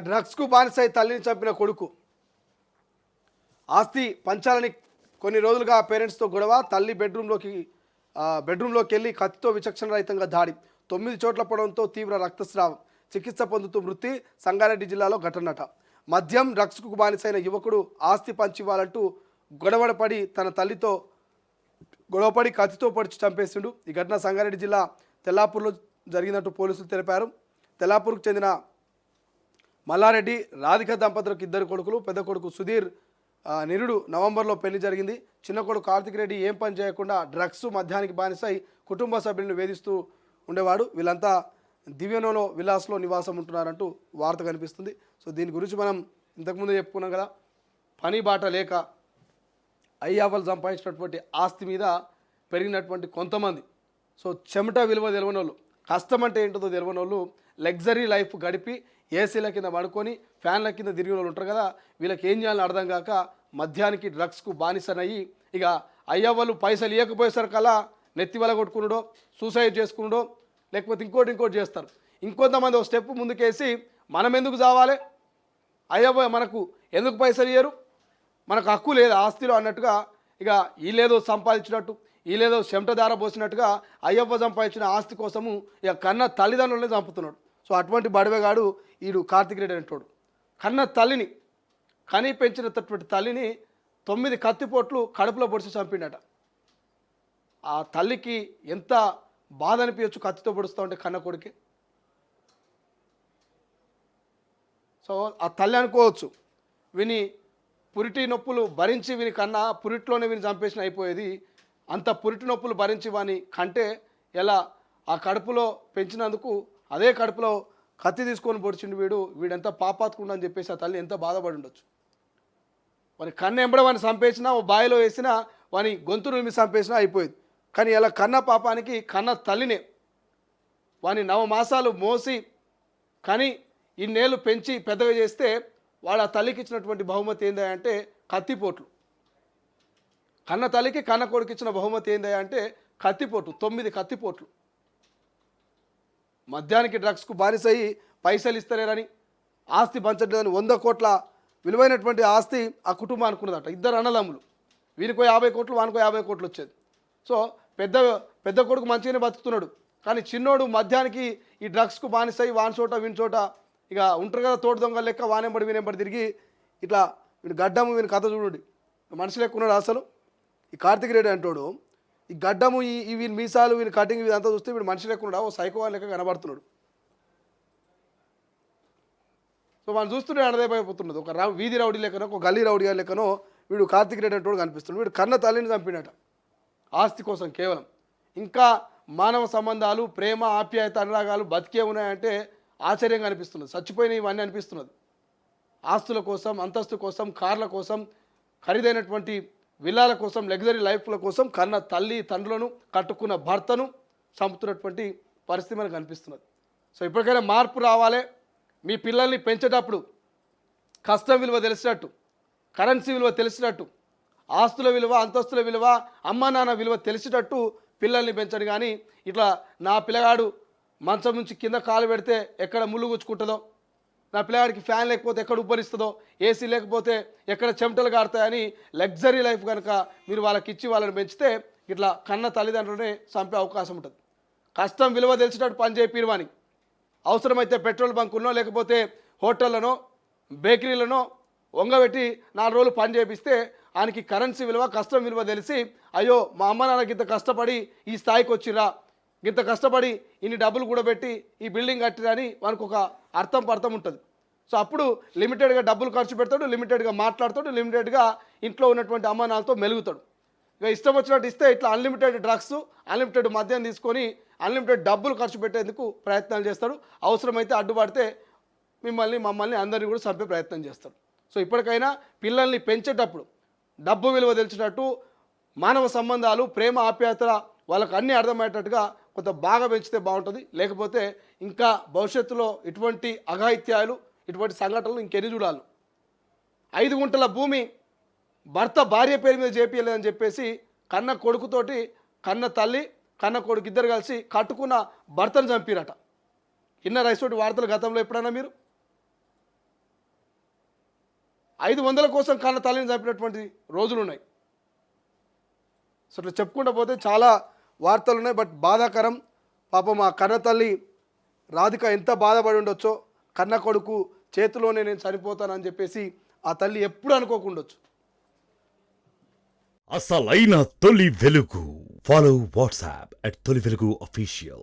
డ్రగ్స్కు బానిసై తల్లిని చంపిన కొడుకు ఆస్తి పంచాలని కొన్ని రోజులుగా పేరెంట్స్తో గొడవ. తల్లి బెడ్రూమ్లోకి వెళ్ళి కత్తితో విచక్షణ రహితంగా దాడి. 9 చోట్ల పడడంతో తీవ్ర రక్తస్రావం. చికిత్స పొందుతూ మృతి. సంగారెడ్డి జిల్లాలో ఘటనట. మద్యం డ్రగ్స్కు బానిసైన యువకుడు ఆస్తి పంచివ్వాలంటూ గొడవపడి తన తల్లితో గొడవపడి కత్తితో పొడిచి చంపేసిండు. ఈ ఘటన సంగారెడ్డి జిల్లా తెల్లాపూర్లో జరిగినట్టు పోలీసులు తెలిపారు. తెల్లాపూర్కు చెందిన మల్లారెడ్డి రాధిక దంపతులకు 2 కొడుకులు. పెద్ద కొడుకు సుధీర్ నిరుడు నవంబర్లో పెళ్లి జరిగింది. చిన్న కొడుకు కార్తిక్ రెడ్డి ఏం పని చేయకుండా డ్రగ్స్ మద్యానికి బానిసై కుటుంబ సభ్యులను వేధిస్తూ ఉండేవాడు. వీళ్ళంతా దివ్యనోలో విలాస్లో నివాసం ఉంటున్నారంటూ వార్త కనిపిస్తుంది. సో దీని గురించి మనం ఇంతకుముందు చెప్పుకున్నాం కదా. పని బాట లేక అయ్యావలు సంపాదించినటువంటి ఆస్తి మీద పెరిగినటువంటి కొంతమంది, సో చెమట విలువ తెలియని వాళ్ళు, కష్టం అంటే ఏంటో తెలియని వాళ్ళు లగ్జరీ లైఫ్ గడిపి ఏసీల కింద పడుకొని ఫ్యాన్ల కింద తిరిగిన వాళ్ళు ఉంటారు కదా. వీళ్ళకి ఏం చేయాలని అర్థం కాక మద్యానికి డ్రగ్స్కు బానిసనయ్యి ఇక అయ్యవ్వలు పైసలు ఇవ్వకపోయేసరికల్లా నెత్తి వల కొట్టుకున్నాడో, సూసైడ్ చేసుకున్నాడో, లేకపోతే ఇంకోటి చేస్తారు. ఇంకొంతమంది ఒక స్టెప్ ముందుకేసి మనం ఎందుకు చావాలి, అయ్యవ్వ మనకు ఎందుకు పైసలు ఇయ్యరు, మనకు హక్కు లేదు ఆస్తిలో అన్నట్టుగా ఇక వీళ్ళేదో సంపాదించినట్టు, వీళ్ళేదో చెమటదార పోసినట్టుగా అయ్యవ్వ సంపాదించిన ఆస్తి కోసము ఇక కన్న తల్లిదండ్రులనే చంపుతున్నాడు. సో అటువంటి బడవేగాడు ఈడు కార్తిక్ రెడ్డి అంటాడు. కన్న తల్లిని కని పెంచినటువంటి తల్లిని 9 కత్తిపోట్లు కడుపులో పొడిచి చంపిండట. ఆ తల్లికి ఎంత బాధ అనిపించచ్చు కత్తితో పొడుస్తూ ఉంటే కన్న కొడుకి. సో ఆ తల్లి అనుకోవచ్చు విని పురిటి నొప్పులు భరించి వీని కన్నా పురిట్లోనే వీని చంపేసిన అయిపోయేది. అంత పురిటి నొప్పులు భరించి వాని కంటే ఎలా ఆ కడుపులో పెంచినందుకు అదే కడుపులో కత్తి తీసుకొని పొడిచిండు వీడెంత పాపాత్కుండా అని చెప్పేసి ఆ తల్లి ఎంత బాధపడి ఉండొచ్చు. వాని కన్ను ఎంబడ వాడిని చంపేసినా ఓ బావిలో వేసినా వాని గొంతు నిలిమి చంపేసినా అయిపోయేది. కానీ ఇలా కన్న పాపానికి కన్న తల్లినే వాని 9 మాసాలు మోసి కానీ ఇన్నేళ్ళు పెంచి పెద్దగా చేస్తే వాడు ఆ తల్లికి ఇచ్చినటువంటి బహుమతి ఏందా అంటే కత్తిపోట్లు. కన్న తల్లికి కన్న కొడుకు ఇచ్చిన బహుమతి ఏందా అంటే కత్తిపోట్లు, 9 కత్తిపోట్లు. మద్యానికి డ్రగ్స్కు బానిసయ్యి పైసలు ఇస్తలేరని, ఆస్తి పంచట్లేదని 100 కోట్ల విలువైనటువంటి ఆస్తి ఆ కుటుంబం అనుకున్నదట. 2 అన్నదమ్ములు, వీనికో 50 కోట్లు వానికో 50 కోట్లు వచ్చేది. సో పెద్ద కొడుకు మంచిగానే బతుకుతున్నాడు, కానీ చిన్నోడు మద్యానికి ఈ డ్రగ్స్కు బానిసయ్యి వాని చోట వీని చోట ఇక ఉంటారు కదా తోడు దొంగ లెక్క వానెంబడి వీనెంబడి తిరిగి ఇట్లా వీని గడ్డము వీని కథ చూడండి మనిషి లెక్క ఉన్నాడు. అసలు ఈ కార్తిక్ రెడ్డి అంటాడు ఈ గడ్డము ఈ వీని మీసాలు వీని కటింగ్ ఇదంతా చూస్తే వీడు మనిషి లెక్క ఉన్నాడు, ఓ సైకో లెక్క కనబడుతున్నాడు. సో మనం చూస్తుంటే అడదైపోతున్నది. ఒక వీధి రౌడీ లెక్కనో ఒక గల్లీ రౌడీ లెక్కనో వీడు కార్తిక్ రెడ్డి అంటోడు కనిపిస్తున్నాడు. వీడు కన్న తల్లిని చంపినట ఆస్తి కోసం కేవలం. ఇంకా మానవ సంబంధాలు, ప్రేమ, ఆప్యాయత, అనురాగాలు బతికే ఉన్నాయంటే ఆశ్చర్యంగా అనిపిస్తున్నది. చచ్చిపోయినవి ఇవన్నీ అనిపిస్తున్నది. ఆస్తుల కోసం, అంతస్తు కోసం, కార్ల కోసం, ఖరీదైనటువంటి విల్లాల కోసం, లగ్జరీ లైఫ్ల కోసం కన్న తల్లి తండ్రులను కట్టుకున్న భర్తను చంపుతున్నటువంటి పరిస్థితి మనకు కనిపిస్తున్నది. సో ఇప్పటికైనా మార్పు రావాలి. మీ పిల్లల్ని పెంచేటప్పుడు కష్టం విలువ తెలిసినట్టు, కరెన్సీ విలువ తెలిసినట్టు, ఆస్తుల విలువ, అంతస్తుల విలువ, అమ్మ నాన్న విలువ తెలిసేటట్టు పిల్లల్ని పెంచండి. కానీ ఇట్లా నా పిల్లగాడు మంచం నుంచి కింద కాలు పెడితే ఎక్కడ ముళ్ళు గుచ్చుకుంటుందో, నా పిల్లగాడికి ఫ్యాన్ లేకపోతే ఎక్కడ ఉబ్బరిస్తుందో, ఏసీ లేకపోతే ఎక్కడ చెమటలు కారుతాయని లగ్జరీ లైఫ్ కనుక మీరు వాళ్ళకి ఇచ్చి వాళ్ళని పెంచితే ఇట్లా కన్న తల్లిదండ్రులనే చంపే అవకాశం ఉంటుంది. కష్టం విలువ తెలిసేటట్టు పని చేపిరువాని, అవసరమైతే పెట్రోల్ బంకుల్లో లేకపోతే హోటళ్లనో బేకరీలనో వంగబెట్టి 4 రోజులు పని చేపిస్తే ఆయనకి కరెన్సీ విలువ, కష్టం విలువ తెలిసి అయ్యో మా అమ్మ నాన్నకి ఇంత కష్టపడి ఈ స్థాయికి వచ్చిరా, ఇంత కష్టపడి ఇన్ని డబ్బులు కూడా పెట్టి ఈ బిల్డింగ్ కట్టిరని వానికి ఒక అర్థం ఉంటుంది. సో అప్పుడు లిమిటెడ్గా డబ్బులు ఖర్చు పెడతాడు, లిమిటెడ్గా మాట్లాడతాడు, లిమిటెడ్గా ఇంట్లో ఉన్నటువంటి అమ్మ నాన్నలతో మెలుగుతాడు. ఇక ఇష్టం వచ్చినట్టు ఇస్తే ఇట్లా అన్లిమిటెడ్ డ్రగ్స్, అన్లిమిటెడ్ మద్యం తీసుకొని అన్లిమిటెడ్ డబ్బులు ఖర్చు పెట్టేందుకు ప్రయత్నాలు చేస్తాడు. అవసరమైతే అడ్డుపడితే మమ్మల్ని అందరినీ కూడా చంపే ప్రయత్నం చేస్తాడు. సో ఇప్పటికైనా పిల్లల్ని పెంచేటప్పుడు డబ్బు విలువ తెలిసినట్టు, మానవ సంబంధాలు, ప్రేమ, ఆప్యాయత వాళ్ళకు అన్నీ అర్థమయ్యేటట్టుగా కొంత బాగా పెంచితే బాగుంటుంది. లేకపోతే ఇంకా భవిష్యత్తులో ఇటువంటి అఘాయిత్యాలు, ఇటువంటి సంఘటనలు ఇంకెన్ని చూడాలి. 5 గుంటల భూమి భర్త భార్య పేరు మీద చేపియలేదని చెప్పేసి కన్న కొడుకుతోటి కన్న తల్లి కన్న కొడుకు 2 కలిసి కట్టుకున్న భర్తను చంపిరట. ఇన్న రైసోటి వార్తలు గతంలో ఎప్పుడైనా మీరు 500 కోసం కన్న తల్లిని చంపినటువంటి రోజులు ఉన్నాయి. సో ఇట్లా చెప్పుకుంటూ పోతే చాలా వార్తలు ఉన్నాయి. బట్ బాధాకరం. పాపం ఆ కన్న తల్లి రాధిక ఎంత బాధపడి ఉండొచ్చో, కన్న కొడుకు చేతిలోనే నేను చనిపోతానని చెప్పేసి ఆ తల్లి ఎప్పుడు అనుకోకుండొచ్చు. అసలైన తొలి వెలుగు. ఫాలో వాట్సాప్ @తొలి వెలుగు official.